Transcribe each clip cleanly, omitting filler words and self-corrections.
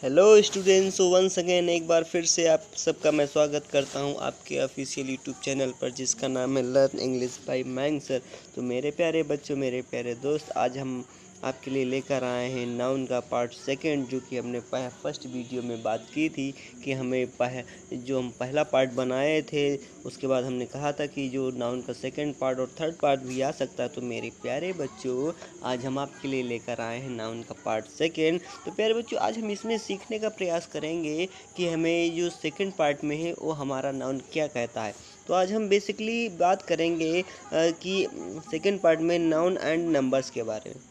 Hello students, once again एक बार फिर से आप सबका मैं स्वागत करता हूं आपके ऑफिशियल यूट्यूब चैनल पर जिसका नाम है लर्न इंग्लिश बाय मैंग सर। तो मेरे प्यारे बच्चों, मेरे प्यारे दोस्त, आज हम आपके लिए लेकर आए हैं नाउन का पार्ट सेकंड, जो कि हमने फर्स्ट वीडियो में बात की थी कि हमें जो हम पहला पार्ट बनाए थे उसके बाद हमने कहा था कि जो नाउन का सेकंड पार्ट और थर्ड पार्ट भी आ सकता है। तो मेरे प्यारे बच्चों, आज हम आपके लिए लेकर आए हैं नाउन का पार्ट सेकंड। तो प्यारे बच्चों, आज हम इसमें सीखने का प्रयास करेंगे कि हमें जो सेकंड पार्ट में है वो हमारा नाउन क्या कहता है। तो आज हम बेसिकली बात करेंगे कि सेकंड पार्ट में नाउन एंड नंबर्स के बारे में।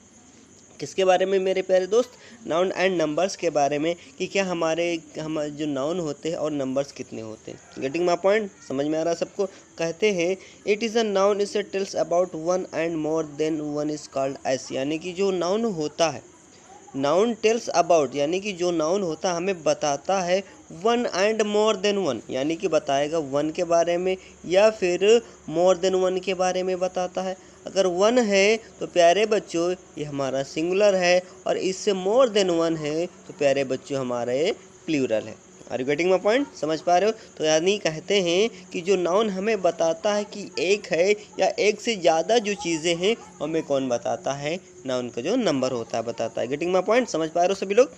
किसके बारे में मेरे प्यारे दोस्त? नाउन एंड नंबर्स के बारे में, कि क्या हम जो नाउन होते हैं और नंबर्स कितने होते हैं। Getting my point? समझ में आ रहा है सबको? कहते हैं it is a noun is tells about one and more than one is called S. यानी कि जो नाउन होता है, नाउन टेल्स अबाउट यानी कि जो नाउन होता है हमें बताता है one and more than one, यानी कि बताएगा वन के बारे में या फिर मोर देन वन के बारे में बताता है। अगर वन है तो प्यारे बच्चों ये हमारा सिंगुलर है, और इससे मोर देन वन है तो प्यारे बच्चों हमारा ये प्लूरल है। Are you getting my point? समझ पा रहे हो? तो यानी कहते हैं कि जो नाउन हमें बताता है कि एक है या एक से ज़्यादा जो चीज़ें हैं हमें कौन बताता है? नाउन का जो नंबर होता है बताता है। Getting my point? समझ पा रहे हो सभी लोग?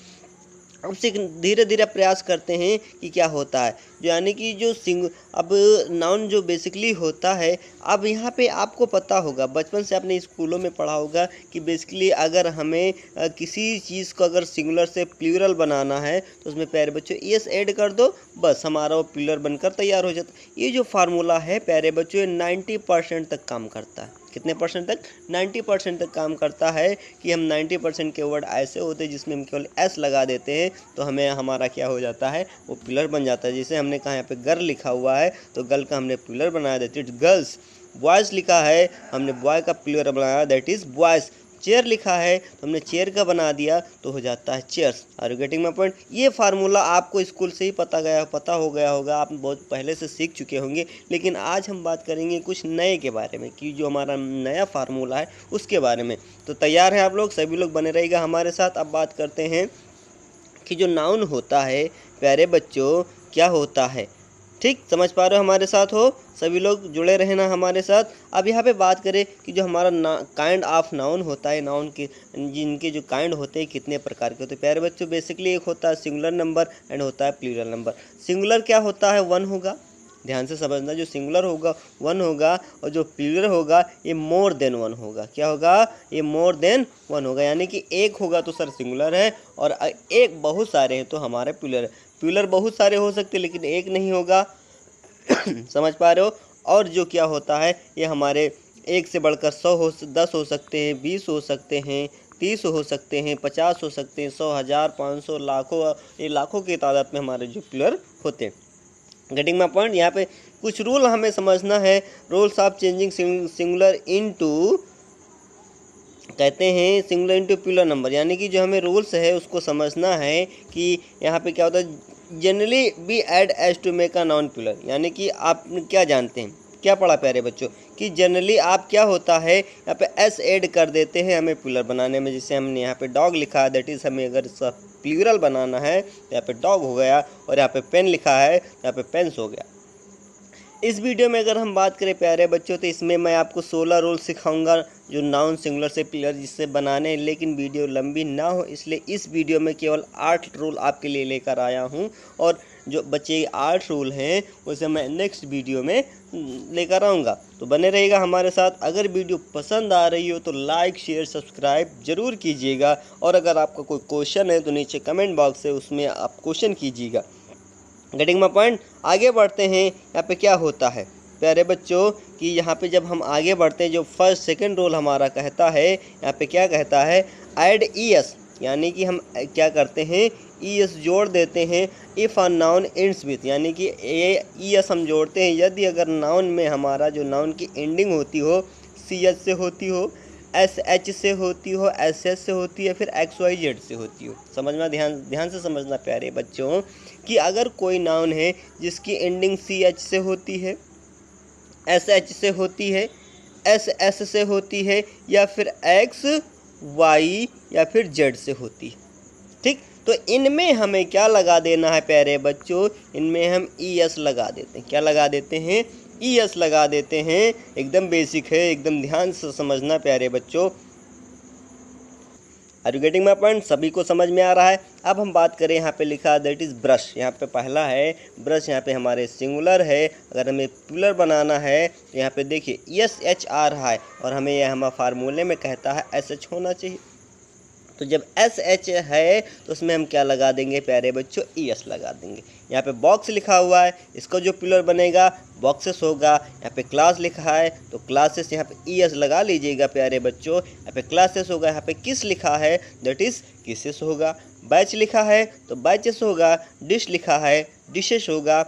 अब से धीरे धीरे प्रयास करते हैं कि क्या होता है जो, यानी कि जो अब नाउन जो बेसिकली होता है। अब यहाँ पे आपको पता होगा, बचपन से आपने स्कूलों में पढ़ा होगा कि बेसिकली अगर हमें किसी चीज़ को अगर सिंगुलर से प्लूरल बनाना है तो उसमें प्यारे बच्चों एस ऐड कर दो, बस हमारा वो प्लूरल बनकर तैयार हो जाता है। ये जो फार्मूला है प्यारे बच्चों 90% तक काम करता है। कितने परसेंट तक? 90% तक काम करता है कि हम 90% के वर्ड ऐसे होते हैं जिसमें हम केवल एस लगा देते हैं तो हमें हमारा क्या हो जाता है? वो प्लूरल बन जाता है। जैसे हमने कहा यहाँ पे गर्ल लिखा हुआ है तो गर्ल का हमने प्लूरल बनाया दैट इज गर्ल्स। बॉयज़ लिखा है, हमने बॉय का प्लूरल बनाया दैट इज बॉयज़। चेयर लिखा है तो हमने चेयर का बना दिया तो हो जाता है chairs. Are you getting my point? ये फार्मूला आपको स्कूल से ही पता हो गया होगा, आप बहुत पहले से सीख चुके होंगे। लेकिन आज हम बात करेंगे कुछ नए के बारे में, कि जो हमारा नया फार्मूला है उसके बारे में। तो तैयार हैं आप लोग? सभी लोग बने रहिएगा हमारे साथ। अब बात करते हैं कि जो नाउन होता है प्यारे बच्चों क्या होता है। ठीक समझ पा रहे हो? हमारे साथ हो सभी लोग, जुड़े रहना हमारे साथ। अब यहाँ पे बात करें कि जो हमारा काइंड ऑफ नाउन होता है, नाउन के जिनके जो काइंड होते हैं कितने प्रकार के होते हैं प्यारे बच्चों। बेसिकली एक होता है सिंगुलर नंबर एंड होता है प्लूरल नंबर। सिंगुलर क्या होता है? वन होगा, ध्यान से समझना। जो सिंगुलर होगा वन होगा, और जो प्लूरल होगा ये मोर देन वन होगा। क्या होगा? ये मोर देन वन होगा। यानी कि एक होगा तो सर सिंगुलर है, और एक बहुत सारे हैं तो हमारे प्लूरल है। प्लूरल बहुत सारे हो सकते हैं लेकिन एक नहीं होगा। समझ पा रहे हो? और जो क्या होता है ये हमारे एक से बढ़कर 10 हो सकते हैं, 20 हो सकते हैं, 30 हो सकते हैं, 50 हो सकते हैं, 100, 1000, 500, लाखों, ये लाखों की तादाद में हमारे जो प्लूरल होते हैं। Getting my point? यहाँ पे कुछ रूल हमें समझना है। Rules of changing singular into, कहते हैं सिंगुलर इनटू प्लूरल नंबर। यानी कि जो हमें रूल्स है उसको समझना है कि यहाँ पे क्या होता है। Generally we add es to make a noun plural. यानी कि आप क्या जानते हैं, क्या पढ़ा प्यारे बच्चों, कि जनरली आप क्या होता है यहाँ पे एस ऐड कर देते हैं हमें प्लूरल बनाने में। जैसे हमने यहाँ पे डॉग लिखा है, दैट इज़ हमें अगर इसका प्लूरल बनाना है तो यहाँ पे डॉग हो गया, और यहाँ पे पेन लिखा है तो यहाँ पे पेन्स हो गया। इस वीडियो में अगर हम बात करें प्यारे बच्चों तो इसमें मैं आपको 16 रूल सिखाऊंगा जो नाउन सिंगुलर से प्लूरल जिससे बनाने हैं। लेकिन वीडियो लंबी ना हो इसलिए इस वीडियो में केवल 8 रूल आपके लिए लेकर आया हूं, और जो बचे 8 रूल हैं उसे मैं नेक्स्ट वीडियो में लेकर आऊँगा। तो बने रहिएगा हमारे साथ। अगर वीडियो पसंद आ रही हो तो लाइक शेयर सब्सक्राइब ज़रूर कीजिएगा, और अगर आपका कोई क्वेश्चन है तो नीचे कमेंट बॉक्स है उसमें आप क्वेश्चन कीजिएगा। Getting my point? आगे बढ़ते हैं। यहाँ पे क्या होता है प्यारे बच्चों कि यहाँ पे जब हम आगे बढ़ते हैं जो फर्स्ट सेकंड रूल हमारा कहता है, यहाँ पे क्या कहता है? Add E S. यानी कि हम क्या करते हैं? ई एस जोड़ देते हैं if a noun ends with. यानी कि ई एस हम जोड़ते हैं यदि अगर नाउन में हमारा जो नाउन की एंडिंग होती हो सी एच से होती हो, एस एच से होती हो, एस एस से होती है, फिर एक्स वाई जेड से होती हो। समझना, ध्यान ध्यान से समझना प्यारे बच्चों कि अगर कोई नाउन है जिसकी एंडिंग सी एच से होती है, एस एच से होती है, एस एस से होती है, या फिर एक्स वाई या फिर जेड से होती है। ठीक, तो इनमें हमें क्या लगा देना है प्यारे बच्चों, इनमें हम ES लगा देते हैं। क्या लगा देते हैं? ES लगा देते हैं। एकदम बेसिक है, एकदम ध्यान से समझना प्यारे बच्चों। Are you getting my point? सभी को समझ में आ रहा है। अब हम बात करें, यहाँ पे लिखा दैट इज़ ब्रश। यहाँ पे पहला है ब्रश, यहाँ पे हमारे सिंगुलर है। अगर हमें प्लूरल बनाना है तो यहाँ पे देखिए SH आ रहा है और हमें यह हमारे फार्मूले में कहता है SH होना चाहिए। तो जब SH है तो उसमें हम क्या लगा देंगे प्यारे बच्चों? ES लगा देंगे। यहाँ पे बॉक्स लिखा हुआ है, इसका जो प्लूरल बनेगा बॉक्सेस होगा। यहाँ पे क्लास लिखा है तो क्लासेस, यहाँ पे ES लगा लीजिएगा प्यारे बच्चों। यहाँ पे क्लासेस होगा, यहाँ पे किस लिखा है दैट इज़ किसेस होगा। बैच लिखा है तो बैचेस होगा। डिश लिखा है डिशेस होगा।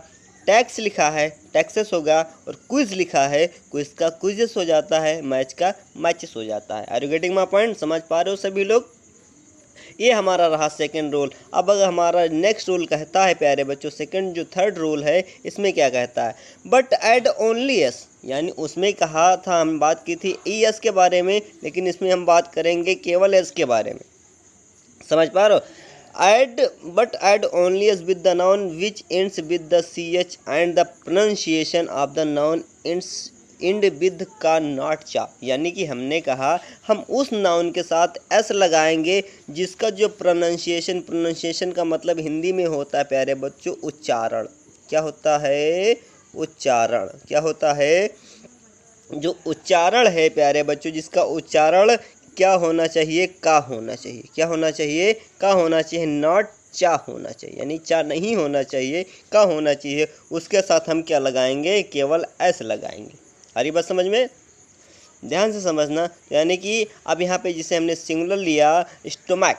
टैक्स लिखा है टैक्सेस होगा। और क्विज लिखा है क्विज का क्विजेस हो जाता है। मैच का मैचेस हो जाता है। Are you getting my point? समझ पा रहे हो सभी लोग? ये हमारा रहा सेकंड रूल। अब अगर हमारा नेक्स्ट रूल कहता है प्यारे बच्चों, सेकंड जो थर्ड रूल है इसमें क्या कहता है? बट ऐड ओनली एस, यानी उसमें कहा था, हम बात की थी ES के बारे में, लेकिन इसमें हम बात करेंगे केवल एस के बारे में। समझ पा रहे हो? But add only as with the noun which ends with the ch and the pronunciation of the noun end with का नॉट चा। यानी कि हमने कहा हम उस नाउन के साथ एस लगाएंगे जिसका जो प्रोनाउंसिएशन का मतलब हिंदी में होता है प्यारे बच्चों उच्चारण। क्या होता है? उच्चारण। क्या होता है? जो उच्चारण है प्यारे बच्चों, जिसका उच्चारण क्या होना चाहिए? का होना चाहिए। क्या होना चाहिए? का होना चाहिए, नॉट चा होना चाहिए। यानी चा नहीं होना चाहिए, का होना चाहिए। उसके साथ हम क्या लगाएंगे? केवल एस लगाएंगे। आ रही बात समझ में? ध्यान से समझना। यानी कि अब यहाँ पे जिसे हमने सिंगुलर लिया स्टोमैक,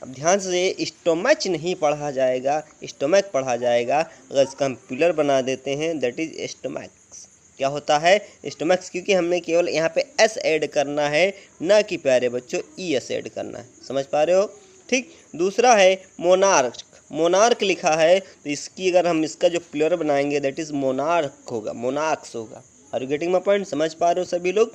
अब ध्यान से स्टोमच नहीं पढ़ा जाएगा, स्टोमैक पढ़ा जाएगा। अगर इसका हम प्लूरल बना देते हैं दैट इज स्टोमैक्स। क्या होता है? स्टोमैक्स, क्योंकि हमने केवल यहाँ पे एस ऐड करना है, ना कि प्यारे बच्चों ES ऐड करना है। समझ पा रहे हो? ठीक। दूसरा है मोनार्क। मोनार्क लिखा है तो इसकी अगर हम इसका जो प्लूरल बनाएंगे दैट इज मोनार्क होगा, मोनार्क्स होगा। Are you getting my point? समझ पा रहे हो सभी लोग?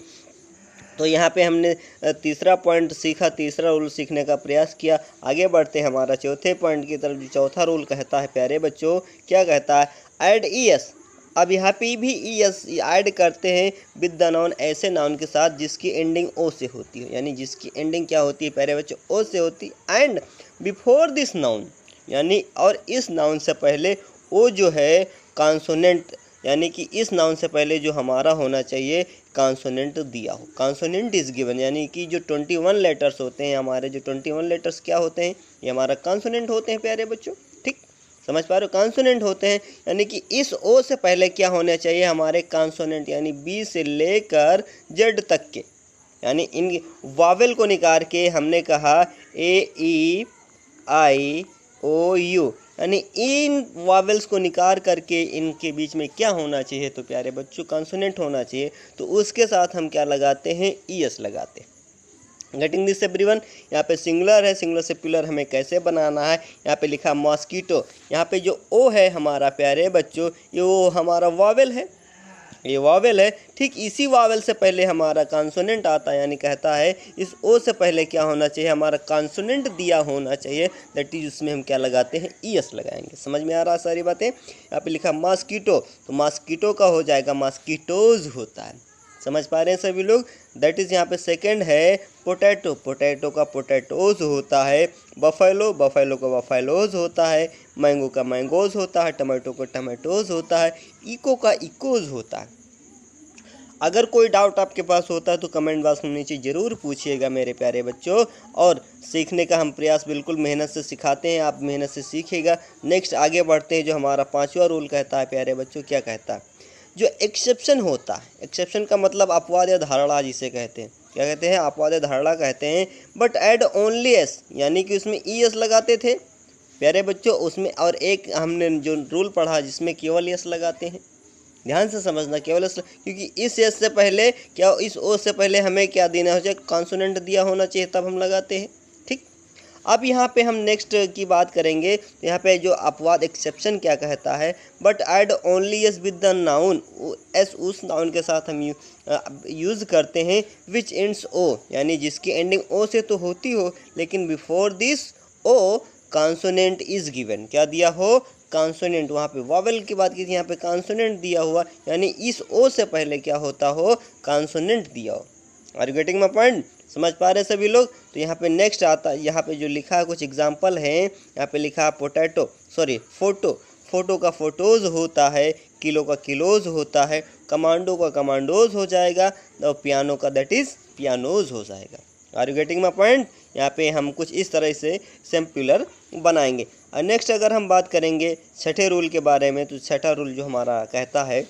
तो यहाँ पे हमने तीसरा पॉइंट सीखा, तीसरा रूल सीखने का प्रयास किया। आगे बढ़ते हैं हमारा चौथे पॉइंट की तरफ। जो चौथा रूल कहता है प्यारे बच्चों, क्या कहता है? Add ES। अब यहाँ पे भी ES ऐड करते हैं विद द नाउन, ऐसे नाउन के साथ जिसकी एंडिंग O से होती है। यानी जिसकी एंडिंग क्या होती है प्यारे बच्चों? O से होती है। एंड बिफोर दिस नाउन, यानी और इस नाउन से पहले O जो है कॉन्सोनेंट, यानी कि इस नाउन से पहले जो हमारा होना चाहिए कॉन्सोनेंट दिया हो। कॉन्सोनेंट इज गिवन, यानी कि जो 21 लेटर्स होते हैं हमारे, जो 21 लेटर्स क्या होते हैं? ये हमारा कॉन्सोनेंट होते हैं प्यारे बच्चों। ठीक, समझ पा रहे हो? कॉन्सोनेंट होते हैं, यानी कि इस O से पहले क्या होने चाहिए? हमारे कॉन्सोनेंट, यानी B से लेकर Z तक के, यानी इन वावेल को निकाल के हमने कहा AEIOU, यानी इन वावेल्स को निकाल करके इनके बीच में क्या होना चाहिए? तो प्यारे बच्चों कॉन्सोनेंट होना चाहिए। तो उसके साथ हम क्या लगाते हैं? ES लगाते हैं। Getting this everyone? यहाँ पे सिंगुलर है, सिंगुलर से प्लूरल हमें कैसे बनाना है? यहाँ पे लिखा मॉस्कीटो। यहाँ पे जो O है हमारा प्यारे बच्चों, ये वो हमारा वावेल है, ये वावेल है। ठीक इसी वावेल से पहले हमारा कॉन्सोनेंट आता है, यानी कहता है इस O से पहले क्या होना चाहिए? हमारा कॉन्सोनेंट दिया होना चाहिए। दैट इज उसमें हम क्या लगाते हैं? ES लगाएंगे। समझ में आ रहा है सारी बातें? यहाँ पे लिखा मॉस्कीटो, तो मॉस्कीटो का हो जाएगा मॉस्कीटोज होता है। समझ पा रहे हैं सभी लोग? दैट इज़ यहाँ पे सेकंड है पोटैटो, पोटैटो का पोटैटोज होता है। बफेलो, बफेलो का बफेलोज होता है। मैंगो का मैंगोज होता है। टमाटो का टमाटोज होता है। इको का इकोज होता है। अगर कोई डाउट आपके पास होता है तो कमेंट बॉक्स में नीचे ज़रूर पूछिएगा मेरे प्यारे बच्चों। और सीखने का हम प्रयास बिल्कुल मेहनत से सिखाते हैं, आप मेहनत से सीखिएगा। नेक्स्ट आगे बढ़ते हैं। जो हमारा पांचवा रूल कहता है प्यारे बच्चों, क्या कहता है? जो एक्सेप्शन होता है, एक्सेप्शन का मतलब अपवाद या धारणा जिसे कहते हैं, क्या कहते हैं? अपवाद या धारणा कहते हैं। बट ऐड ओनली एस, यानी कि उसमें ES लगाते थे प्यारे बच्चों उसमें, और एक हमने जो रूल पढ़ा जिसमें केवल एस लगाते हैं। ध्यान से समझना, केवल एस, क्योंकि इस एस से पहले क्या, इस O से पहले हमें क्या देना हो चाहिए? कॉन्सोनेंट दिया होना चाहिए, तब हम लगाते हैं। ठीक, अब यहाँ पे हम नेक्स्ट की बात करेंगे। तो यहाँ पे जो अपवाद एक्सेप्शन क्या कहता है? But add only S with the noun, S उस नाउन के साथ हम यूज़ करते हैं विच एंड्स O, यानी जिसकी एंडिंग O से तो होती हो, लेकिन before this O consonant is given, क्या दिया हो, कॉन्सोनेंट, वहाँ पे वॉवेल की बात की थी, यहाँ पे कॉन्सोनेंट दिया हुआ, यानी इस ओ से पहले क्या होता हो, कॉन्सोनेंट दिया हो। Are you getting my point, समझ पा रहे हैं सभी लोग। तो यहाँ पे नेक्स्ट आता है, यहाँ पे जो लिखा है कुछ एग्जाम्पल हैं, यहाँ पे लिखा है पोटैटो, सॉरी फोटो, फोटो का फोटोज़ होता है, किलो का किलोज होता है, कमांडो का कमांडोज हो जाएगा, और पियानो का दैट इज़ पियानोज हो जाएगा। Are you getting my point. यहाँ पे हम कुछ इस तरह से सिंपलर बनाएंगे। और नेक्स्ट अगर हम बात करेंगे छठे रूल के बारे में, तो छठा रूल जो हमारा कहता है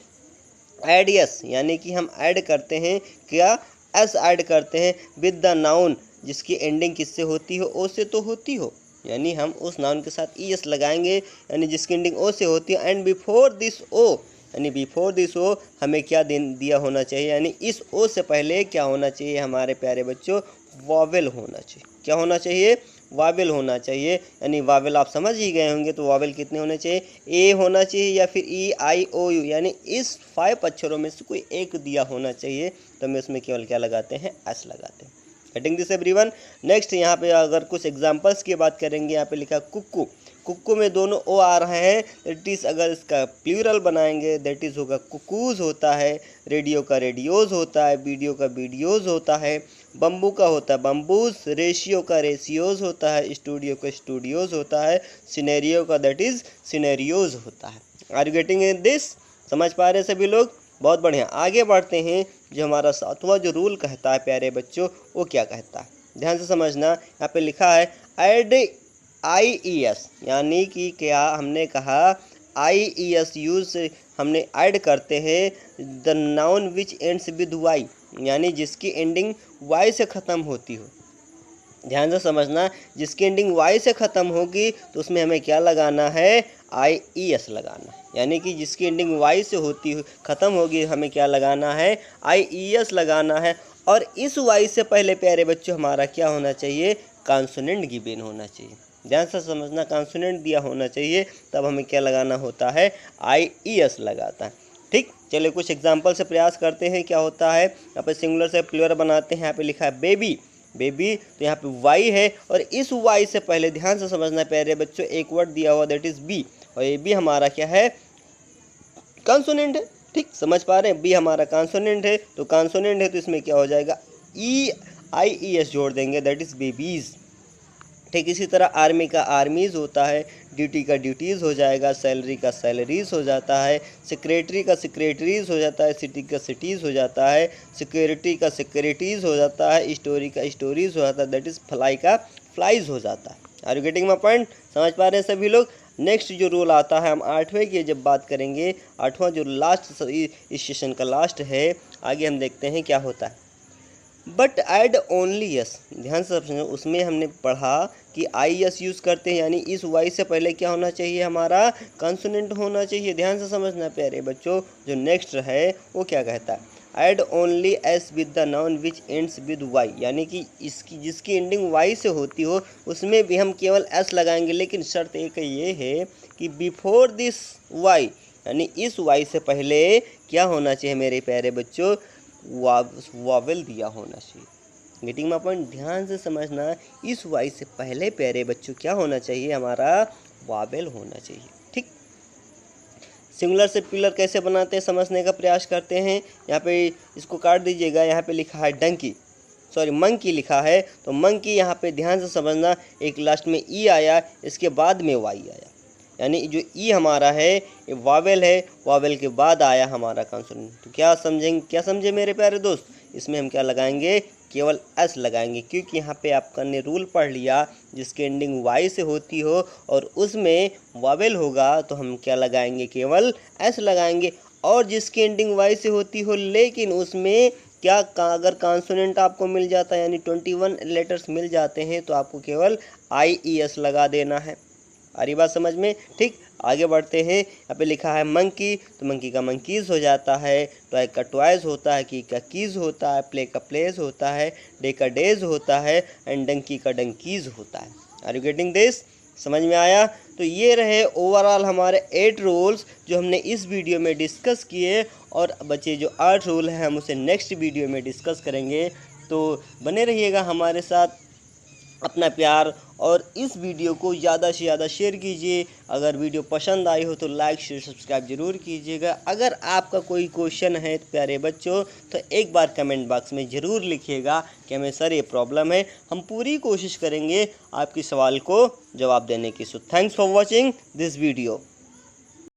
ऐड यस, यानी कि हम ऐड करते हैं, क्या, एस ऐड करते हैं विद द नाउन जिसकी एंडिंग किससे होती हो, ओ से तो होती हो, यानी हम उस नाउन के साथ ई एस लगाएंगे, यानी जिसकी एंडिंग ओ से होती है। एंड बिफोर दिस ओ, यानी बिफोर दिस ओ हमें क्या दिया होना चाहिए, यानी इस ओ से पहले क्या होना चाहिए हमारे प्यारे बच्चों, वॉवेल होना चाहिए। क्या होना चाहिए, वावेल होना चाहिए, यानी वावेल आप समझ ही गए होंगे। तो वावेल कितने होने चाहिए, ए होना चाहिए या फिर ई आई ओ यू, यानी इस 5 अक्षरों में से कोई एक दिया होना चाहिए। तो हम इसमें केवल क्या लगाते हैं, एस लगाते हैं। Getting this everyone. नेक्स्ट यहाँ पे अगर कुछ एग्जांपल्स की बात करेंगे, यहाँ पे लिखा कुक्कू, कुक्कू में दोनों ओ आ रहे हैं, दैट इज़ अगर इसका प्लूरल बनाएंगे दैट इज़ होगा कुकूज़ होता है, रेडियो का रेडियोज़ होता है, वीडियो का वीडियोज़ होता है, बम्बू का होता है बम्बूज, रेशियो का रेशियोज़ होता है, स्टूडियो का स्टूडियोज़ होता है, सिनेरियो का दैट इज़ सिनेरियोज़ होता है। आर यू गेटिंग दिस, समझ पा रहे हैं सभी लोग, बहुत बढ़िया। आगे बढ़ते हैं, जो हमारा सातवां जो रूल कहता है प्यारे बच्चों, वो क्या कहता है, ध्यान से समझना। यहाँ पे लिखा है ऐड आई ई एस, यानी कि क्या हमने कहा आई ई एस यूज हमने ऐड करते हैं the noun which ends with Y, यानी जिसकी एंडिंग वाई से ख़त्म होती हो। ध्यान से समझना, जिसकी एंडिंग वाई से ख़त्म होगी तो उसमें हमें क्या लगाना है, आई ई एस लगाना, यानी कि जिसकी एंडिंग वाई से होती ख़त्म होगी हमें क्या लगाना है, आई ई एस लगाना है। और इस वाई से पहले प्यारे बच्चों हमारा क्या होना चाहिए, कॉन्सोनेंट गिवन होना चाहिए। ध्यान से समझना, कॉन्सोनेंट दिया होना चाहिए, तब हमें क्या लगाना होता है, आई ई एस लगाता है। ठीक, चलिए कुछ एग्जाम्पल से प्रयास करते हैं क्या होता है। यहाँ पे सिंगुलर से प्लूरल बनाते हैं। यहाँ पे लिखा है बेबी, बेबी, तो यहाँ पे वाई है, और इस वाई से पहले ध्यान से समझना प्यारे बच्चों, एक वर्ड दिया हुआ दैट इज़ बी, और ये बी हमारा क्या है, कॉन्सोनेंट है। ठीक, समझ पा रहे हैं, बी हमारा कॉन्सोनेंट है, तो कॉन्सोनेंट है तो इसमें क्या हो जाएगा, ई आई ई एस जोड़ देंगे, दैट इज़ बेबीज़। ठीक, इसी तरह आर्मी का आर्मीज़ होता है, ड्यूटी का ड्यूटीज़ हो जाएगा, सैलरी का सैलरीज़ हो जाता है, सेक्रेटरी का सेक्रेटरीज़ हो जाता है, सिटी का सिटीज़ हो जाता है, सिक्योरिटी का सिक्योरिटीज़ हो जाता है, स्टोरी का स्टोरीज़ हो जाता है, दैट इज़ फ्लाई का फ्लाइज हो जाता है। Are you getting my point, समझ पा रहे हैं सभी लोग। नेक्स्ट जो रूल आता है, हम 8वें की जब बात करेंगे, 8वां जो लास्ट इस सेशन का लास्ट है, आगे हम देखते हैं क्या होता है। बट ऐड ओनली यस, ध्यान से समझो, उसमें हमने पढ़ा कि आई एस यूज़ करते हैं, यानी इस वाई से पहले क्या होना चाहिए, हमारा कॉन्सोनेंट होना चाहिए। ध्यान से समझना प्यारे बच्चों, जो नेक्स्ट है वो क्या कहता है, add only S with the noun which ends with Y, यानी कि इसकी जिसकी एंडिंग वाई से होती हो उसमें भी हम केवल एस लगाएंगे, लेकिन शर्त एक ये है कि बिफोर दिस वाई, यानी इस वाई से पहले क्या होना चाहिए मेरे प्यारे बच्चों, वावेल दिया होना चाहिए। गेटिंग माय पॉइंट, ध्यान से समझना, इस वाई से पहले प्यारे बच्चों क्या होना चाहिए, हमारा वावेल होना चाहिए। ठीक, सिंगुलर से प्लूरल कैसे बनाते हैं समझने का प्रयास करते हैं। यहाँ पे इसको काट दीजिएगा, यहाँ पे लिखा है डंकी, सॉरी मंकी लिखा है, तो मंकी यहाँ पे ध्यान से समझना, एक लास्ट में ई आया, इसके बाद में वाई आया, यानी जो ई हमारा है ये वावेल है, वावेल के बाद आया हमारा कॉन्सोनेंट। तो क्या समझेंगे, क्या समझे मेरे प्यारे दोस्त, इसमें हम क्या लगाएंगे, केवल एस लगाएंगे, क्योंकि यहाँ पे आपने रूल पढ़ लिया जिसकी एंडिंग वाई से होती हो और उसमें वावेल होगा तो हम क्या लगाएंगे, केवल एस लगाएंगे। और जिसकी एंडिंग वाई से होती हो लेकिन उसमें क्या अगर कॉन्सोनेंट आपको मिल जाता है, यानी 21 लेटर्स मिल जाते हैं, तो आपको केवल आई ई एस लगा देना है। आ रही बात समझ में। ठीक, आगे बढ़ते हैं। यहाँ पे लिखा है मंकी, तो मंकी का मंकीज़ हो जाता है, टॉय का टॉयज़ होता है, की का कीज़ होता है, प्ले का प्लेज होता है, डे का डेज होता है, एंड डंकी का डंकीज़ होता है। आर यू गेटिंग दिस, समझ में आया। तो ये रहे ओवरऑल हमारे 8 रूल्स जो हमने इस वीडियो में डिस्कस किए, और बचे जो 8 रूल हैं हम उसे नेक्स्ट वीडियो में डिस्कस करेंगे। तो बने रहिएगा हमारे साथ। अपना प्यार और इस वीडियो को ज़्यादा से ज़्यादा शेयर कीजिए। अगर वीडियो पसंद आई हो तो लाइक शेयर सब्सक्राइब ज़रूर कीजिएगा। अगर आपका कोई क्वेश्चन है प्यारे बच्चों तो एक बार कमेंट बॉक्स में ज़रूर लिखिएगा कि हमें सर ये प्रॉब्लम है। हम पूरी कोशिश करेंगे आपके सवाल को जवाब देने की। So thanks for watching this video.